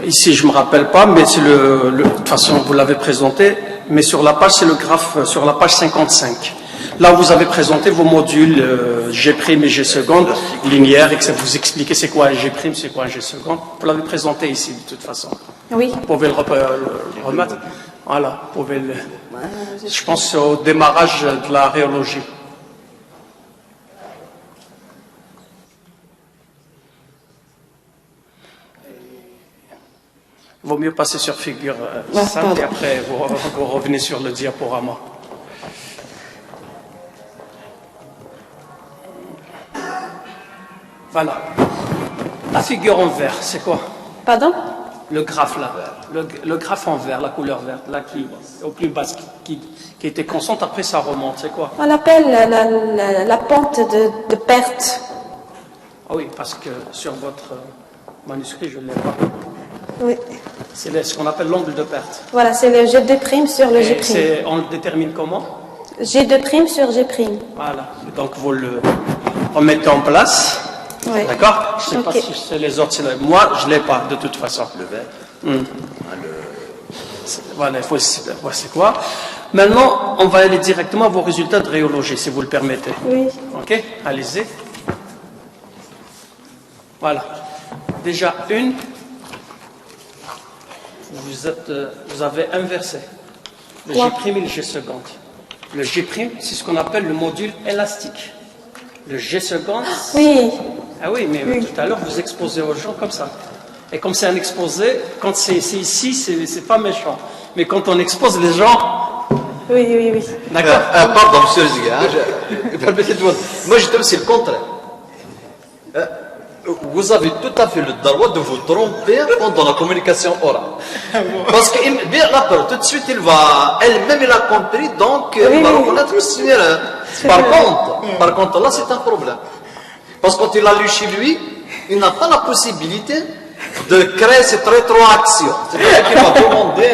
Ici, je ne me rappelle pas, mais c'est de toute façon, vous l'avez présenté, mais sur la page, c'est le graphe sur la page 55. Là, vous avez présenté vos modules G' et G seconde, linéaire, et que vous expliquez c'est quoi un G', c'est quoi un G seconde. Vous l'avez présenté ici, de toute façon. Oui. Vous pouvez le remettre. Voilà, vous pouvez je pense au démarrage de la rhéologie. Il vaut mieux passer sur figure simple et après vous revenez sur le diaporama. Voilà. La figure en vert, c'est quoi? Pardon? Le graphe là. Le graphe en vert, la couleur verte, là qui au plus bas, qui était constante, après ça remonte, c'est quoi? On l'appelle la pente de perte. Ah oui, parce que sur votre manuscrit, je ne l'ai pas. Oui. C'est ce qu'on appelle l'angle de perte. Voilà, c'est le G2' sur le G'. On le détermine comment? G2' sur G'. Voilà, donc vous le remettez en place. Oui. D'accord? Je ne sais pas si c'est les autres. Moi, je ne l'ai pas, de toute façon. Le vert. Voilà, il faut voir c'est quoi. Maintenant, on va aller directement à vos résultats de rhéologie, si vous le permettez. Oui. Ok? Allez-y. Voilà. Déjà, vous avez inversé le G' et le G seconde. Le G', c'est ce qu'on appelle le module élastique. Le G seconde. Oui. Ah oui, mais tout à l'heure, vous exposez aux gens comme ça. Et comme c'est un exposé, quand c'est ici, c'est pas méchant. Mais quand on expose les gens. Oui. D'accord. Pardon, monsieur Zia, permettez-moi. Moi, je trouve c'est le contraire. Vous avez tout à fait le droit de vous tromper pendant la communication orale. Parce que bien la peur, tout de suite, elle-même, elle a compris, donc elle va reconnaître aussi l'erreur. Par contre, là, c'est un problème. Parce que quand il a lu chez lui, il n'a pas la possibilité de créer cette rétroaction. C'est-à-dire qu'il va demander.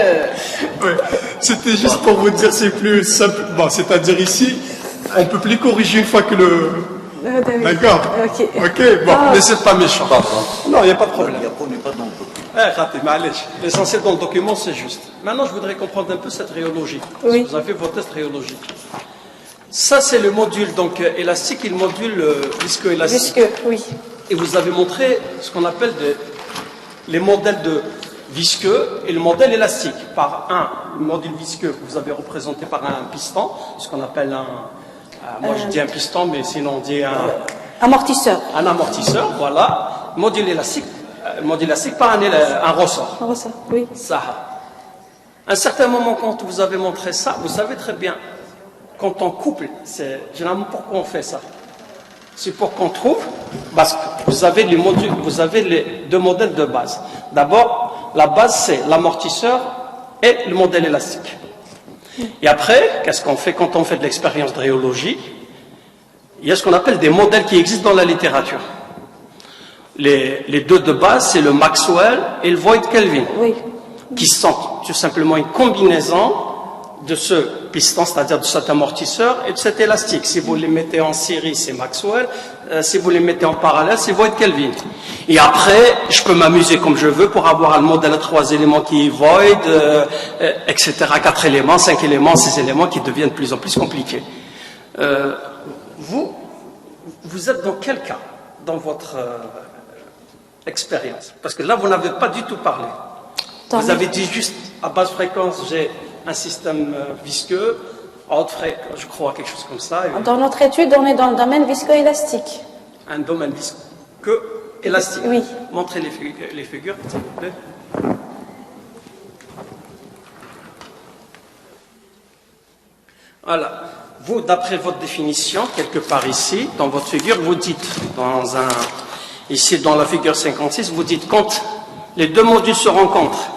Oui, c'était juste pour vous dire, c'est plus simple. Bon, c'est-à-dire ici, on ne peut plus corriger une fois que le. D'accord. Ok, bon, mais c'est pas méchant. Non, il n'y a pas de problème. L'essentiel dans le document, c'est juste. Maintenant, je voudrais comprendre un peu cette rhéologie. Oui. Vous avez fait vos tests rhéologiques. Ça, c'est le module donc élastique et le module viscoélastique. Visqueux, oui. Et vous avez montré ce qu'on appelle les modèles de visqueux et le modèle élastique. Par le module visqueux que vous avez représenté par un piston, ce qu'on appelle moi je dis un piston, mais sinon on dit amortisseur. Un amortisseur, voilà. Module élastique par un ressort. Un ressort, oui. Ça. À un certain moment, quand vous avez montré ça, vous savez très bien, quand on couple, c'est généralement pourquoi on fait ça. C'est pour qu'on trouve, parce que vous avez les deux modèles de base. D'abord, la base c'est l'amortisseur et le modèle élastique. Et après, qu'est-ce qu'on fait quand on fait de l'expérience de rhéologie? Il y a ce qu'on appelle des modèles qui existent dans la littérature. Les deux de base, c'est le Maxwell et le Voigt-Kelvin, qui sont tout simplement une combinaison de ce piston, c'est-à-dire de cet amortisseur et de cet élastique. Si vous les mettez en série, c'est Maxwell. Si vous les mettez en parallèle, c'est Voigt-Kelvin. Et après, je peux m'amuser comme je veux pour avoir un modèle à 3 éléments qui est Voigt, etc. 4 éléments, 5 éléments, 6 éléments qui deviennent de plus en plus compliqués. Vous êtes dans quel cas dans votre expérience? Parce que là, vous n'avez pas du tout parlé. Vous avez dit juste à basse fréquence, j'ai un système visqueux, à haute fréquence, je crois, quelque chose comme ça. Dans notre étude, on est dans le domaine viscoélastique. Un domaine visqueux élastique. Oui. Montrez les figures, s'il vous plaît. Voilà. Vous, d'après votre définition, quelque part ici, dans votre figure, vous dites, ici dans la figure 56, vous dites quand les deux modules se rencontrent,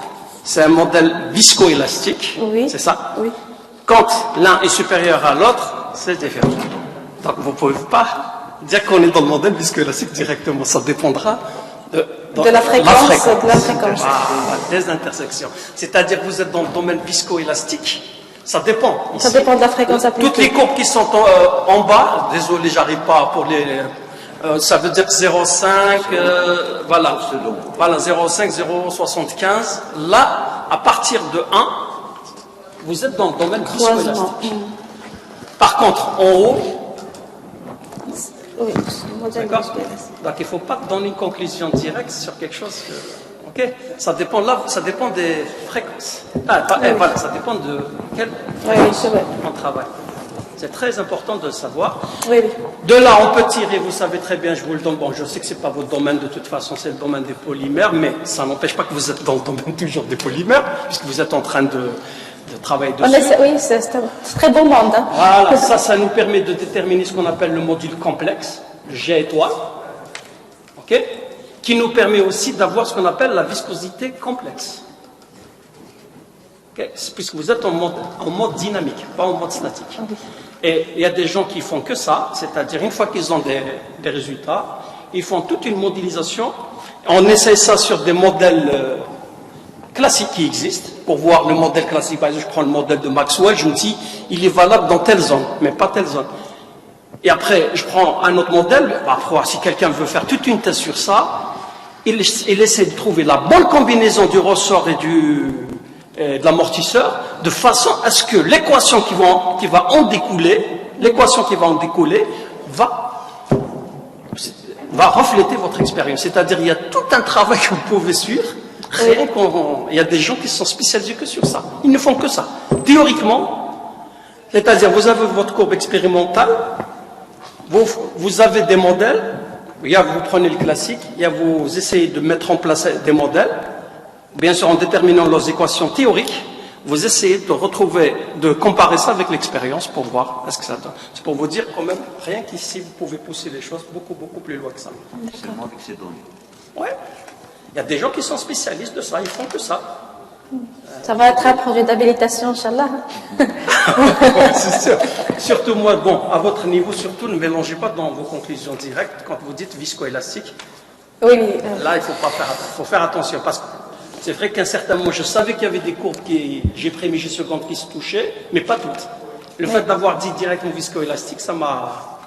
c'est un modèle viscoélastique, c'est ça? Oui. Quand l'un est supérieur à l'autre, c'est différent. Donc vous ne pouvez pas dire qu'on est dans le modèle viscoélastique directement, ça dépendra de la fréquence. Des intersections. C'est-à-dire que vous êtes dans le domaine viscoélastique, ça dépend. Ça dépend de la fréquence appliquée. Toutes les courbes qui sont en bas, désolé, j'arrive pas pour Ça veut dire 0,5, voilà. Voilà, 0,5, 0,75. Là, à partir de 1, vous êtes dans le domaine viscoélastique. Par contre, en haut, Oui, modèle d'accord. viscoélastique. Donc il ne faut pas donner une conclusion directe sur quelque chose que, ok, ça dépend là, ça dépend des fréquences. Voilà, ça dépend de quelle Oui, c'est vrai. on travaille. C'est très important de le savoir. Oui, oui. De là, on peut tirer, vous savez très bien, je vous le donne, bon, je sais que ce n'est pas votre domaine de toute façon, c'est le domaine des polymères, mais ça n'empêche pas que vous êtes dans le domaine toujours des polymères, puisque vous êtes en train de travailler dessus. Oui, c'est un très beau monde. Hein. Voilà, ça nous permet de déterminer ce qu'on appelle le module complexe, le G étoile, ok, qui nous permet aussi d'avoir ce qu'on appelle la viscosité complexe. Okay, puisque vous êtes en mode dynamique, pas en mode statique. Et il y a des gens qui font que ça, c'est-à-dire une fois qu'ils ont des résultats, ils font toute une modélisation. On essaie ça sur des modèles classiques qui existent, pour voir le modèle classique. Par exemple, je prends le modèle de Maxwell, je me dis, il est valable dans telle zone, mais pas telle zone. Et après, je prends un autre modèle, parfois, si quelqu'un veut faire toute une thèse sur ça, il essaie de trouver la bonne combinaison du ressort et de l'amortisseur, de façon à ce que l'équation qui va en découler va refléter votre expérience. C'est-à-dire, il y a tout un travail que vous pouvez suivre. Il y a des gens qui sont spécialisés que sur ça. Ils ne font que ça. Théoriquement, c'est-à-dire, vous avez votre courbe expérimentale, vous avez des modèles, vous prenez le classique, vous essayez de mettre en place des modèles, bien sûr en déterminant leurs équations théoriques, vous essayez de comparer ça avec l'expérience pour voir ce que ça donne. C'est pour vous dire quand même, rien qu'ici, vous pouvez pousser les choses beaucoup, beaucoup plus loin que ça. Seulement avec ces données. Ouais. Il y a des gens qui sont spécialistes de ça, ils font que ça. Ça va être un projet d'habilitation, Inch'Allah. C'est sûr. Surtout moi, bon, à votre niveau, surtout, ne mélangez pas dans vos conclusions directes quand vous dites viscoélastique. Oui, Là, il faut faire attention parce que c'est vrai qu'à un certain moment, je savais qu'il y avait des courbes j'ai pris G secondes qui se touchaient, mais pas toutes. Le fait d'avoir dit directement viscoélastique, ça m'a...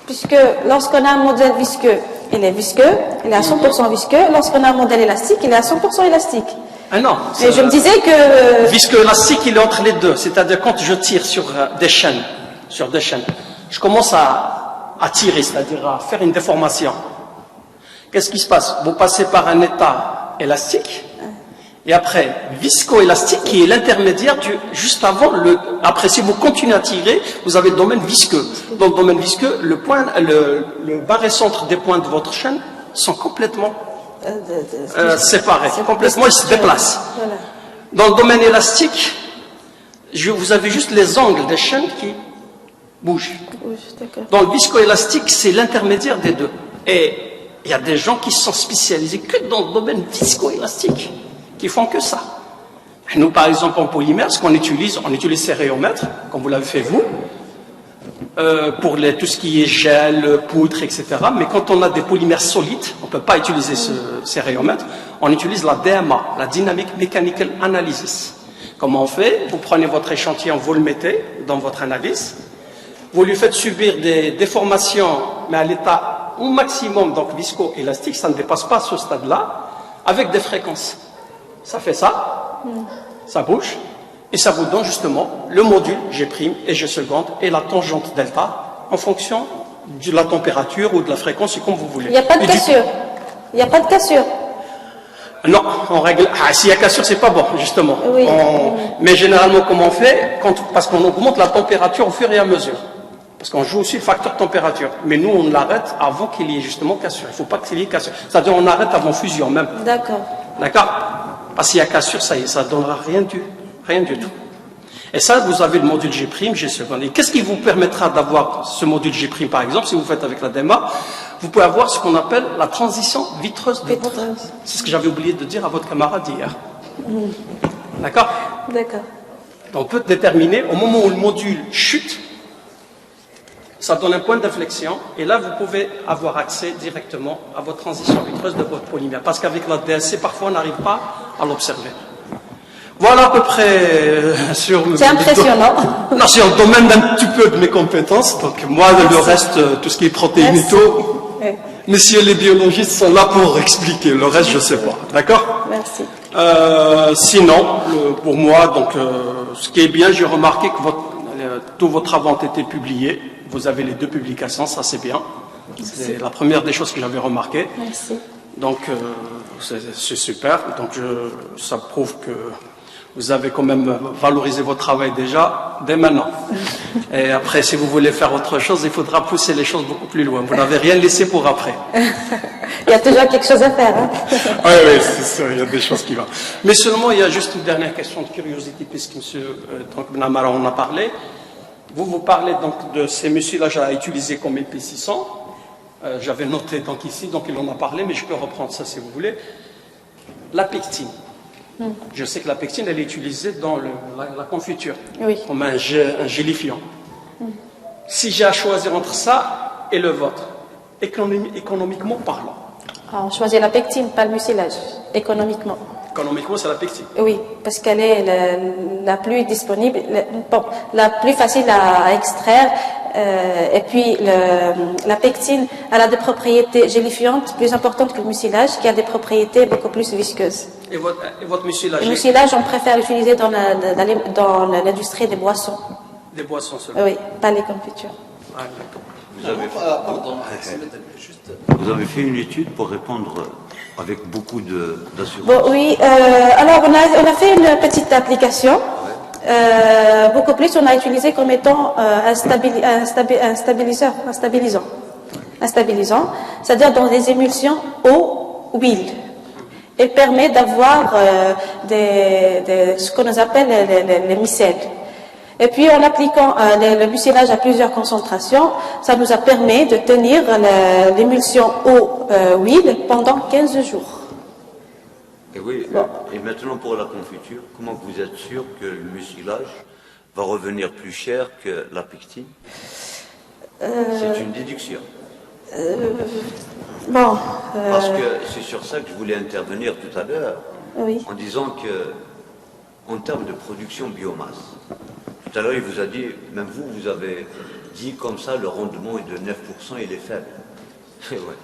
Puisque lorsqu'on a un modèle visqueux, il est visqueux, il est à 100% visqueux. Lorsqu'on a un modèle élastique, il est à 100% élastique. Ah non. Mais je me disais que... Viscoélastique, il est entre les deux. C'est-à-dire quand je tire sur des chaînes, je commence à tirer, c'est-à-dire à faire une déformation. Qu'est-ce qui se passe? Vous passez par un état élastique, et après, viscoélastique, qui est l'intermédiaire juste avant après, si vous continuez à tirer, vous avez le domaine visqueux. Dans le domaine visqueux, le barycentre des points de votre chaîne sont complètement séparés. Complètement, ils se déplacent. Voilà. Dans le domaine élastique, vous avez juste les angles des chaînes qui bougent. Oui, d'accord. Dans le viscoélastique, c'est l'intermédiaire des deux. Et il y a des gens qui sont spécialisés que dans le domaine viscoélastique, qui font que ça. Nous, par exemple, en polymère, ce qu'on utilise, on utilise ces rayonmètres, comme vous l'avez fait vous, pour tout ce qui est gel, poudre, etc. Mais quand on a des polymères solides, on ne peut pas utiliser ces rayonmètres, on utilise la DMA, la Dynamic Mechanical Analysis. Comment on fait? Vous prenez votre échantillon, vous le mettez dans votre analyse, vous lui faites subir des déformations, mais à l'état au maximum, donc visco-élastique, ça ne dépasse pas ce stade-là, avec des fréquences. Ça fait ça, ça bouge, et ça vous donne justement le module G' et G seconde et la tangente delta en fonction de la température ou de la fréquence, c'est comme vous voulez. Il n'y a pas de cassure. Il n'y a pas de cassure. Non, on règle. S'il y a cassure, c'est pas bon, justement. Oui. Mais généralement, comment on fait? Parce qu'on augmente la température au fur et à mesure. Parce qu'on joue aussi le facteur température. Mais nous, on l'arrête avant qu'il y ait justement cassure. Il ne faut pas qu'il y ait cassure. C'est-à-dire, on arrête avant fusion même. D'accord. D'accord? Parce qu'il y a cassure, ça y est, ça ne donnera rien du tout. Et ça, vous avez le module G', G seconde. Et qu'est-ce qui vous permettra d'avoir ce module G', par exemple, si vous faites avec la DEMA? Vous pouvez avoir ce qu'on appelle la transition vitreuse de votre. C'est ce que j'avais oublié de dire à votre camarade hier. D'accord? D'accord. Donc, on peut déterminer, au moment où le module chute, ça donne un point d'inflexion, et là, vous pouvez avoir accès directement à votre transition vitreuse de votre polymère. Parce qu'avec la DSC, parfois, on n'arrive pas à l'observer. Voilà à peu près sur... C'est impressionnant. Non, sur le domaine d'un petit peu de mes compétences. Donc moi, le reste, tout ce qui est protéinito, Oui. messieurs les biologistes sont là pour expliquer. Le reste, je ne sais pas. D'accord? Merci. Sinon, pour moi, donc, ce qui est bien, j'ai remarqué que tous vos travaux ont été publiés. Vous avez les 2 publications, ça c'est bien. C'est la première des choses que j'avais remarqué. Merci. Donc, c'est super. Donc, ça prouve que vous avez quand même valorisé votre travail déjà, dès maintenant. Et après, si vous voulez faire autre chose, il faudra pousser les choses beaucoup plus loin. Vous n'avez rien laissé pour après. Il y a toujours quelque chose à faire. Hein? Oui, c'est ça, il y a des choses qui vont. Mais seulement, il y a juste une dernière question de curiosité, puisque M. Namara en a parlé. Vous parlez donc de ces mucilages à utiliser comme épaississant. J'avais noté donc ici, donc il en a parlé, mais je peux reprendre ça si vous voulez. La pectine. Je sais que la pectine, elle est utilisée dans la confiture, Oui. comme un gélifiant. Si j'ai à choisir entre ça et le vôtre, économiquement parlant, On choisit la pectine, pas le mucilage, économiquement. économiquement, c'est la pectine. Oui, parce qu'elle est la plus disponible, la plus facile à extraire. Et puis, la pectine, elle a des propriétés gélifiantes plus importantes que le mucilage, qui a des propriétés beaucoup plus visqueuses. Et votre mucilage? Le mucilage, on préfère l'utiliser dans l'industrie des boissons. Des boissons seulement. Oui, pas les confitures. Ah, d'accord. Vous avez fait une étude pour répondre avec beaucoup d'assurance. Bon, oui, alors on a fait une petite application. Beaucoup plus, on a utilisé comme étant un stabilisant, c'est-à-dire dans des émulsions eau-huile. Il permet d'avoir ce qu'on appelle les micelles. Et puis en appliquant le mucilage à plusieurs concentrations, ça nous a permis de tenir l'émulsion eau-huile pendant 15 jours. Et oui, et maintenant pour la confiture, comment vous êtes sûr que le mucilage va revenir plus cher que la pectine? C'est une déduction. Parce que c'est sur ça que je voulais intervenir tout à l'heure, oui. en disant que, en termes de production biomasse, tout à l'heure il vous a dit, même vous avez dit comme ça, le rendement est de 9%, il est faible. Ouais.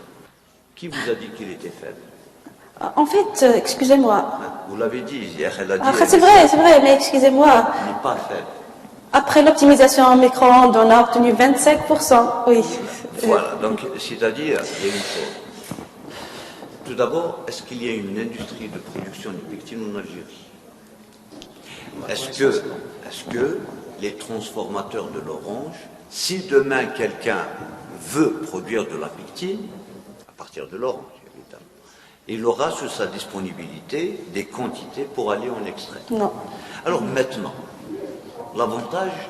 Qui vous a dit qu'il était faible? En fait, excusez-moi. Vous l'avez dit, elle a dit. C'est vrai, mais excusez-moi. Il n'est pas faible. Après l'optimisation en micro-ondes, on a obtenu 25%. Oui. Voilà, donc c'est-à-dire, il y a une chose. Tout d'abord, est-ce qu'il y a une industrie de production de pectine en Algérie? Est-ce que les transformateurs de l'orange, si demain quelqu'un veut produire de la pectine, à partir de l'orange, évidemment, il aura sur sa disponibilité des quantités pour aller en extrait? Non. Alors maintenant, l'avantage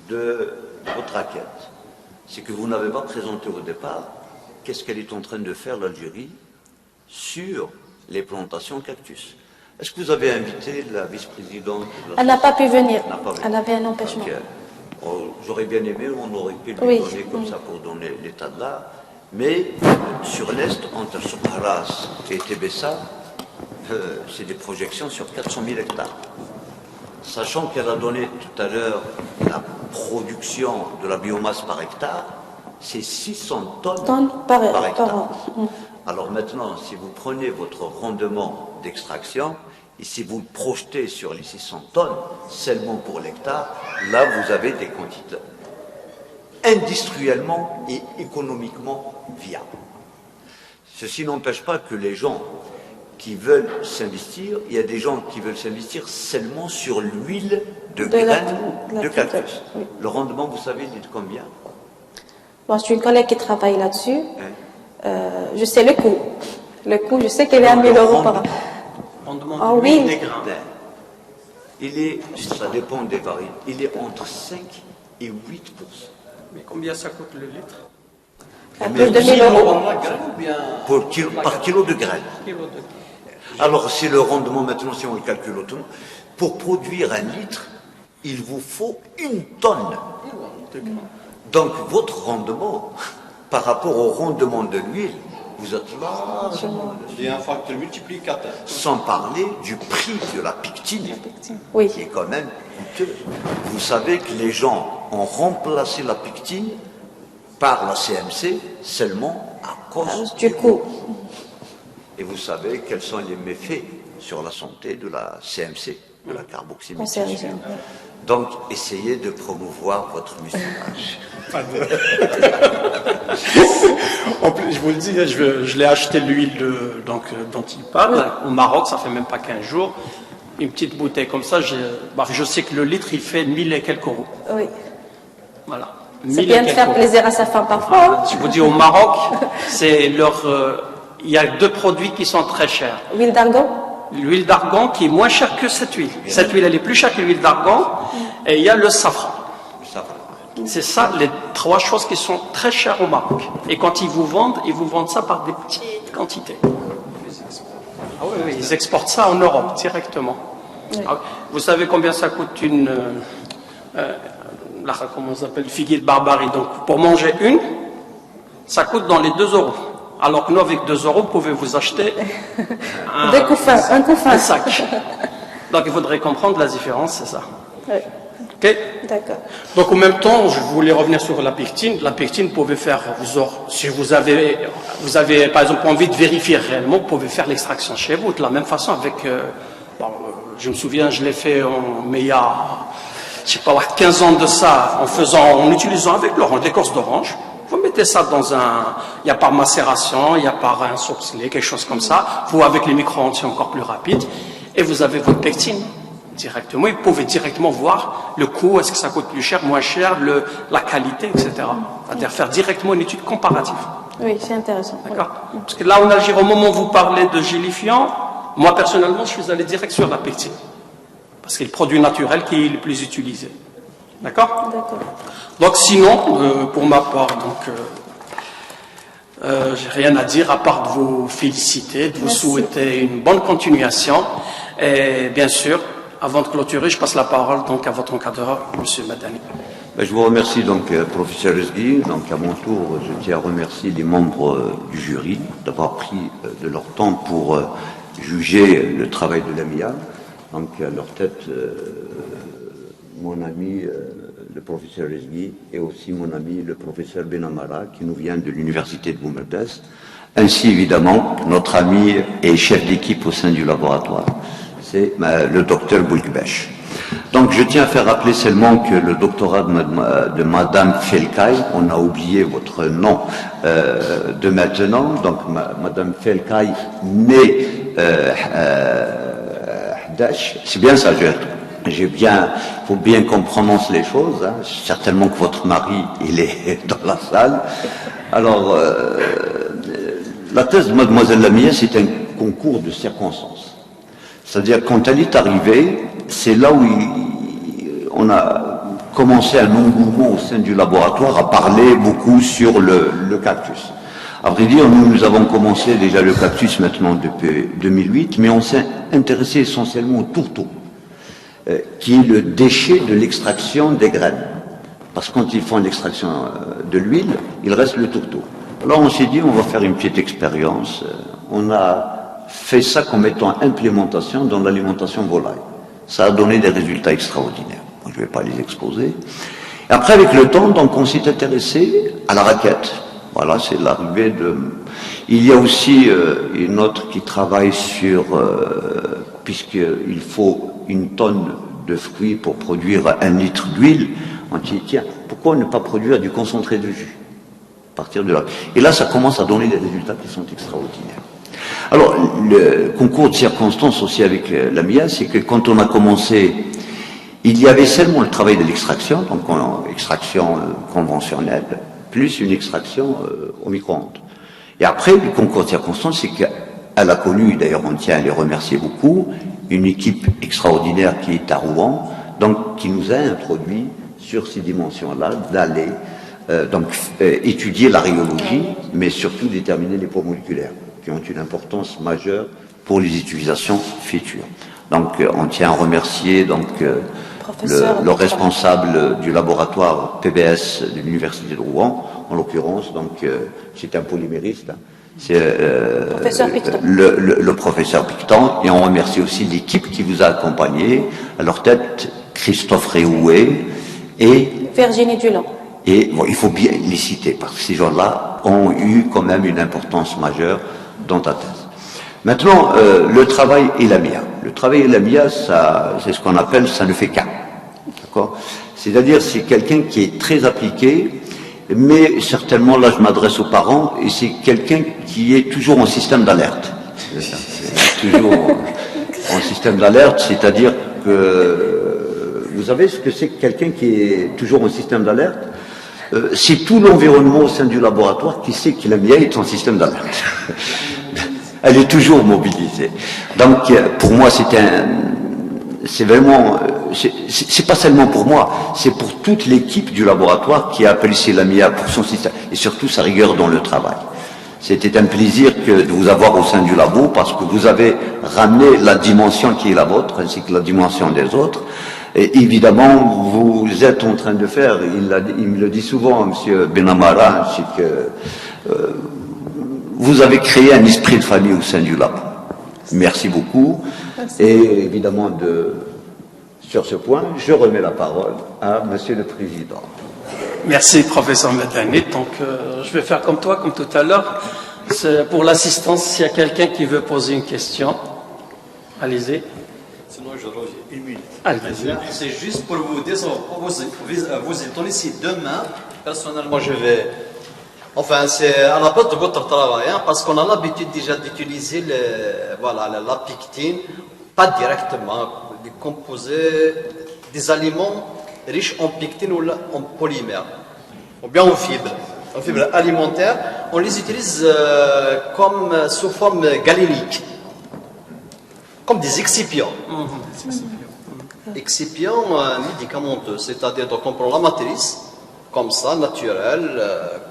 de votre raquette, c'est que vous n'avez pas présenté au départ qu'est-ce qu'elle est en train de faire l'Algérie sur les plantations cactus. Est-ce que vous avez invité la vice-présidente? Elle n'a pas pu venir. Elle Elle avait un empêchement. J'aurais bien aimé, on aurait pu lui Oui. donner comme ça pour donner l'état de l'art. Mais sur l'Est, entre Soukharas et Tébessa, c'est des projections sur 400 000 hectares. Sachant qu'elle a donné tout à l'heure la production de la biomasse par hectare, c'est 600 tonnes par hectare. Par an. Alors maintenant, si vous prenez votre rendement d'extraction, et si vous le projetez sur les 600 tonnes, seulement pour l'hectare, là vous avez des quantités industriellement et économiquement viables. Ceci n'empêche pas que les gens qui veulent s'investir, il y a des gens qui veulent s'investir seulement sur l'huile de graines de cactus. Oui. Le rendement, vous savez, il est de combien? Bon, je suis une collègue qui travaille là-dessus. Je sais le coût. Le coût, je sais qu'elle est à 1 000 euros par an. Rendement Ah de oui. des grains. Ça dépend des variétés, il est entre 5 et 8%. Mais combien ça coûte le litre? À plus de 1 000 euros. Par kilo de graines. Kilo de... Alors, c'est le rendement maintenant, si on le calcule autrement. Pour produire 1 litre, il vous faut 1 tonne. Donc, votre rendement, par rapport au rendement de l'huile, vous êtes là. Il y a un facteur multiplicateur. Sans parler du prix de la pectine, Oui. qui est quand même coûteux. Vous savez que les gens ont remplacé la pectine par la CMC seulement à cause Du coup, Et vous savez quels sont les méfaits sur la santé de la CMC, de la carboxyméthylsure. Donc, essayez de promouvoir votre mucilage. En plus, je vous le dis, je l'ai acheté l'huile dont il parle au Maroc, ça fait même pas 15 jours. Une petite bouteille comme ça, je sais que le litre il fait 1000 et quelques euros. oui. Voilà. C'est bien de faire plaisir à sa femme parfois. Je vous dis, au Maroc, il y a deux produits qui sont très chers. Huile d'argan. L'huile d'argan qui est moins chère que cette huile. Cette huile, elle est plus chère que l'huile d'argan. Et il y a le safran. C'est ça, les trois choses qui sont très chères au Maroc. Et quand ils vous vendent ça par des petites quantités. Ah oui, ils exportent ça en Europe directement. Oui. Ah, vous savez combien ça coûte comment on s'appelle, figuier de Barbarie. Donc, pour manger une, ça coûte dans les 2 euros. Alors que nous, avec 2 euros, vous pouvez vous acheter un couffin. Un sac. Donc, il faudrait comprendre la différence, c'est ça. Oui. Ok. D'accord. Donc, en même temps, je voulais revenir sur la pectine. La pectine, vous pouvez faire, si vous avez, par exemple, envie de vérifier réellement, vous pouvez faire l'extraction chez vous. De la même façon, je me souviens, je l'ai fait, mais il y a, je sais pas, 15 ans de ça, en utilisant avec l'écorce d'orange. Vous mettez ça dans il y a par macération, il y a par un sourcelet, quelque chose comme ça. Vous, avec les micro-ondes, c'est encore plus rapide. Et vous avez votre pectine directement. Vous pouvez directement voir le coût, est-ce que ça coûte plus cher, moins cher, la qualité, etc. C'est-à-dire faire directement une étude comparative. Oui, c'est intéressant. D'accord. Parce que là, en Algérie, au moment où vous parlez de gélifiant, moi, personnellement, je suis allé direct sur la pectine. Parce que c'est le produit naturel qui est le plus utilisé. D'accord ? D'accord. Donc sinon, pour ma part, j'ai rien à dire à part de vous féliciter, de vous souhaiter une bonne continuation. Et bien sûr, avant de clôturer, je passe la parole donc à votre encadreur, M. Madani. Je vous remercie donc, professeur Esgui. Donc à mon tour, je tiens à remercier les membres du jury d'avoir pris de leur temps pour juger le travail de l'AMIA. Donc à leur tête, mon ami le professeur Esgui et aussi mon ami le professeur Benamara qui nous vient de l'université de Boumerdès, ainsi évidemment notre ami et chef d'équipe au sein du laboratoire, c'est le docteur Boulkbesh. Donc je tiens à faire rappeler seulement que le doctorat de Madame Felkay, on a oublié votre nom de maintenant, donc Madame Felkay née Hdash, c'est bien ça, faut bien qu'on prononce les choses, hein. Certainement que votre mari, il est dans la salle. Alors, la thèse de Mademoiselle Lamia, c'est un concours de circonstances. C'est-à-dire, quand elle est arrivée, c'est là où on a commencé un engouement au sein du laboratoire à parler beaucoup sur le cactus. À vrai dire, nous avons commencé déjà le cactus maintenant depuis 2008, mais on s'est intéressé essentiellement au tourteau, qui est le déchet de l'extraction des graines. Parce que quand ils font l'extraction de l'huile, il reste le tourteau. Alors on s'est dit, on va faire une petite expérience. On a fait ça comme étant implémentation dans l'alimentation volaille. Ça a donné des résultats extraordinaires. Je ne vais pas les exposer. Et après, avec le temps, donc, on s'est intéressé à la raquette. Voilà, c'est l'arrivée de... Il y a aussi une autre qui travaille sur... puisqu'il faut une tonne de fruits pour produire 1 litre d'huile, on dit, tiens, pourquoi ne pas produire du concentré de jus à partir de là. Et là, ça commence à donner des résultats qui sont extraordinaires. Alors, le concours de circonstances aussi avec l'AMIA, c'est que quand on a commencé, il y avait seulement le travail de l'extraction, donc extraction conventionnelle, plus une extraction au micro-ondes. Et après, le concours de circonstances, c'est qu'elle a connu, d'ailleurs on tient à les remercier beaucoup, une équipe extraordinaire qui est à Rouen, donc qui nous a introduit sur ces dimensions-là, d'aller étudier la rhéologie, mais surtout déterminer les poids moléculaires, qui ont une importance majeure pour les utilisations futures. Donc on tient à remercier le responsable du laboratoire PBS de l'université de Rouen, en l'occurrence, donc c'est un polymériste, C'est Professeur Picton. le professeur Picton, et on remercie aussi l'équipe qui vous a accompagné, à leur tête Christophe Réoué et Virginie Dulon. Et bon, il faut bien les citer, parce que ces gens-là ont eu quand même une importance majeure dans ta thèse. Maintenant, le travail et la MIA. Le travail et la MIA, ça, c'est ce qu'on appelle, ça ne fait qu'un. D'accord ? C'est-à-dire, c'est quelqu'un qui est très appliqué, mais certainement, là, je m'adresse aux parents, et c'est quelqu'un qui est toujours en système d'alerte. C'est toujours en système d'alerte, c'est-à-dire que, vous savez ce que c'est que quelqu'un qui est toujours en système d'alerte ? C'est tout l'environnement au sein du laboratoire qui sait que la MIA est en système d'alerte. Elle est toujours mobilisée. Donc, pour moi, c'est vraiment, c'est pas seulement pour moi, c'est pour toute l'équipe du laboratoire qui a apprécié la MIA pour son système, et surtout sa rigueur dans le travail. C'était un plaisir de vous avoir au sein du labo, parce que vous avez ramené la dimension qui est la vôtre, ainsi que la dimension des autres. Et évidemment, vous êtes en train de faire, il me le dit souvent, M. Benamara, c'est que vous avez créé un esprit de famille au sein du labo. Merci beaucoup. Merci. Et évidemment, sur ce point, je remets la parole à M. le Président. Merci, professeur Medani. Donc, je vais faire comme toi, comme tout à l'heure. Pour l'assistance, s'il y a quelqu'un qui veut poser une question, allez-y. Sinon, j'ai une minute. Allez-y. C'est juste pour vous dire, vous étonner si demain, personnellement, je vais. Enfin, c'est à la base de votre travail, hein, parce qu'on a l'habitude déjà d'utiliser la pectine, pas directement, de composer des aliments riches en pectine ou en polymère, ou bien en fibres alimentaires. On les utilise comme sous forme galénique, comme des excipients. Excipients médicamenteux, c'est-à-dire donc on prend la matrice, comme ça, naturelle,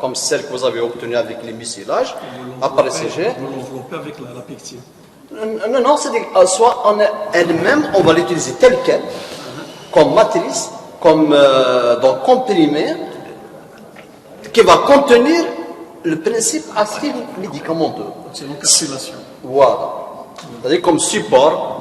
comme celle que vous avez obtenue avec les mucilages, après CG. Vous l'enveloppez avec la pectine. Non, c'est soit elle-même, on va l'utiliser telle qu'elle, comme matrice, comme comprimé, qui va contenir le principe actif médicamenteux. C'est l'encapsulation. Voilà. C'est-à-dire comme support,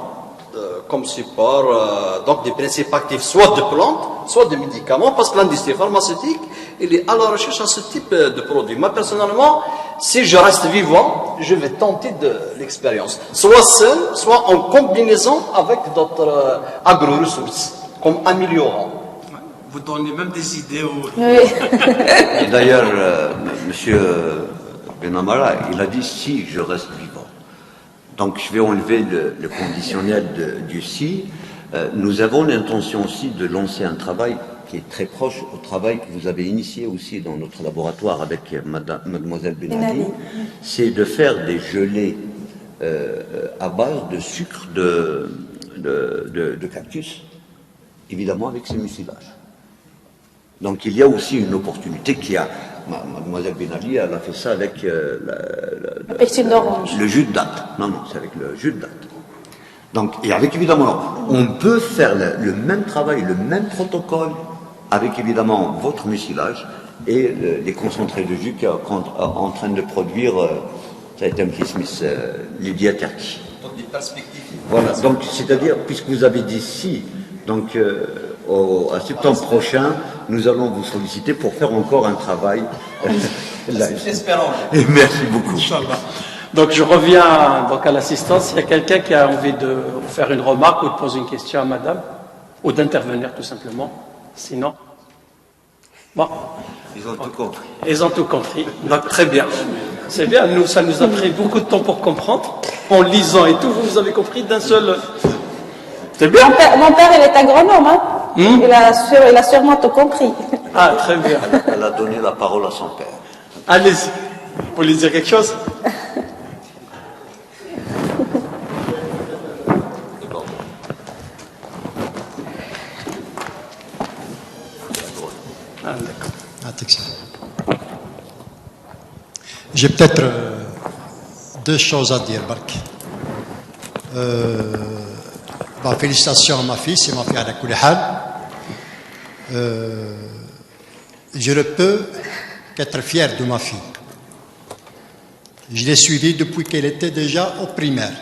donc des principes actifs soit de plantes, soit de médicaments, parce que l'industrie pharmaceutique, il est à la recherche à ce type de produits. Moi, personnellement, si je reste vivant, je vais tenter de l'expérience. Soit seul, soit en combinaison avec d'autres agro-ressources, comme améliorant. Vous donnez même des idées aux... Oui. Et d'ailleurs, M. Benamara, il a dit si je reste vivant. Donc je vais enlever le conditionnel du si. Nous avons l'intention aussi de lancer un travail qui est très proche au travail que vous avez initié aussi dans notre laboratoire avec mademoiselle Benali. C'est de faire des gelées à base de sucre de cactus, évidemment avec ces mucilages. Donc il y a aussi une opportunité qui a... Mademoiselle Benali, elle a fait ça avec la pectine d'orange. Le jus de date. Non, c'est avec le jus de date. Donc, et avec évidemment, on peut faire le même travail, le même protocole, avec évidemment votre mucilage et les concentrés de jus qui est en train de produire, ça a été un petit Smith, Lydia Turkey. Donc des perspectives. Voilà, donc c'est-à-dire, puisque vous avez dit si, donc à septembre prochain, nous allons vous solliciter pour faire encore un travail. Espérons. Et merci beaucoup. Inch'Allah. Donc je reviens donc à l'assistance. Il y a quelqu'un qui a envie de faire une remarque ou de poser une question à madame, ou d'intervenir tout simplement. Sinon, bon. Ils ont tout compris. Ils ont tout compris. Donc très bien. C'est bien. Nous, ça nous a pris beaucoup de temps pour comprendre. En lisant et tout, vous avez compris d'un seul. C'est bien. Mon père, il est agronome, hein. Il a sûrement tout compris. Ah, très bien. Elle a donné la parole à son père. Allez-y. Vous voulez dire quelque chose? Ah, d'accord. J'ai peut-être deux choses à dire, Bark. Félicitations à ma fille, c'est ma fille à la Koulihal. Je ne peux qu'être fier de ma fille. Je l'ai suivie depuis qu'elle était déjà au primaire.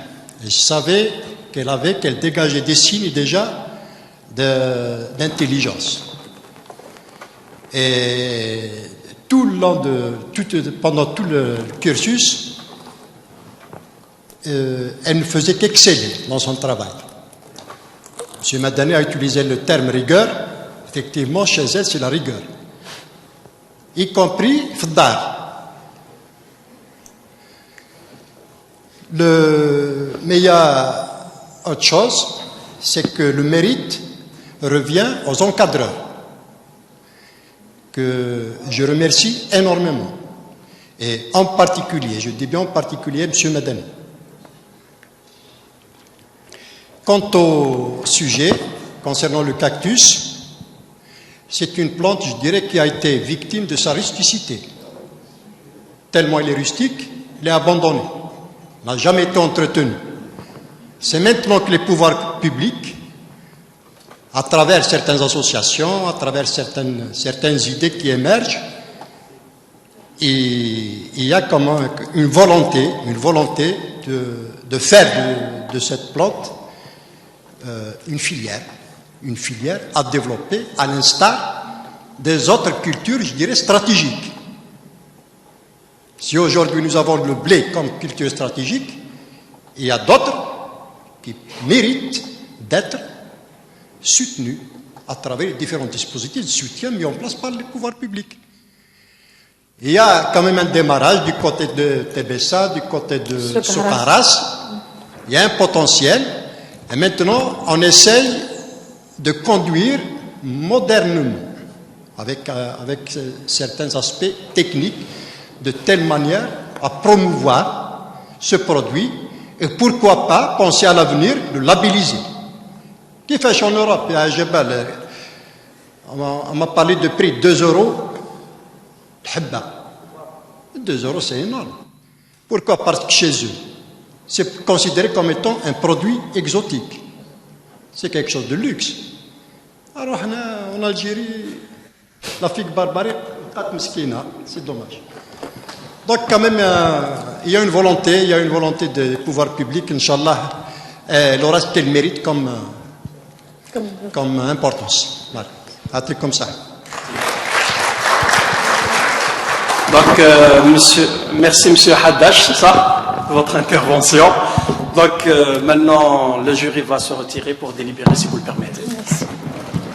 Et je savais qu'elle dégageait des signes déjà d'intelligence. Et pendant tout le cursus, elle ne faisait qu'exceller dans son travail. M. Madani a utilisé le terme rigueur. Effectivement, chez elle, c'est la rigueur. Y compris Fdar. Mais il y a autre chose, c'est que le mérite revient aux encadreurs, que je remercie énormément. Et en particulier, je dis bien en particulier, M. Madani. Quant au sujet concernant le cactus, c'est une plante, je dirais, qui a été victime de sa rusticité. Tellement il est rustique, il est abandonné, n'a jamais été entretenu. C'est maintenant que les pouvoirs publics, à travers certaines associations, à travers certaines idées qui émergent, il y a comme une volonté de faire de cette plante une filière à développer à l'instar des autres cultures, je dirais, stratégiques. Si aujourd'hui nous avons le blé comme culture stratégique, il y a d'autres qui méritent d'être soutenus à travers les différents dispositifs de soutien mis en place par les pouvoirs publics. Il y a quand même un démarrage du côté de Tébessa, du côté de Sokaras. Il y a un potentiel. Et maintenant, on essaye de conduire modernement, avec certains aspects techniques, de telle manière à promouvoir ce produit et pourquoi pas penser à l'avenir de labelliser. Qui fait en Europe, à Jebel, on m'a parlé de prix 2 €. 2 € c'est énorme. Pourquoi? Parce que chez eux, c'est considéré comme étant un produit exotique. C'est quelque chose de luxe. Alors, en Algérie, la figue barbarique, c'est dommage. Donc, quand même, il y a une volonté des pouvoirs publics, Inch'Allah, elle aura ce qu'elle mérite comme importance. Voilà. Un truc comme ça. Donc, merci Monsieur Haddash, c'est ça, votre intervention. Donc, maintenant, le jury va se retirer pour délibérer, si vous le permettez. Merci.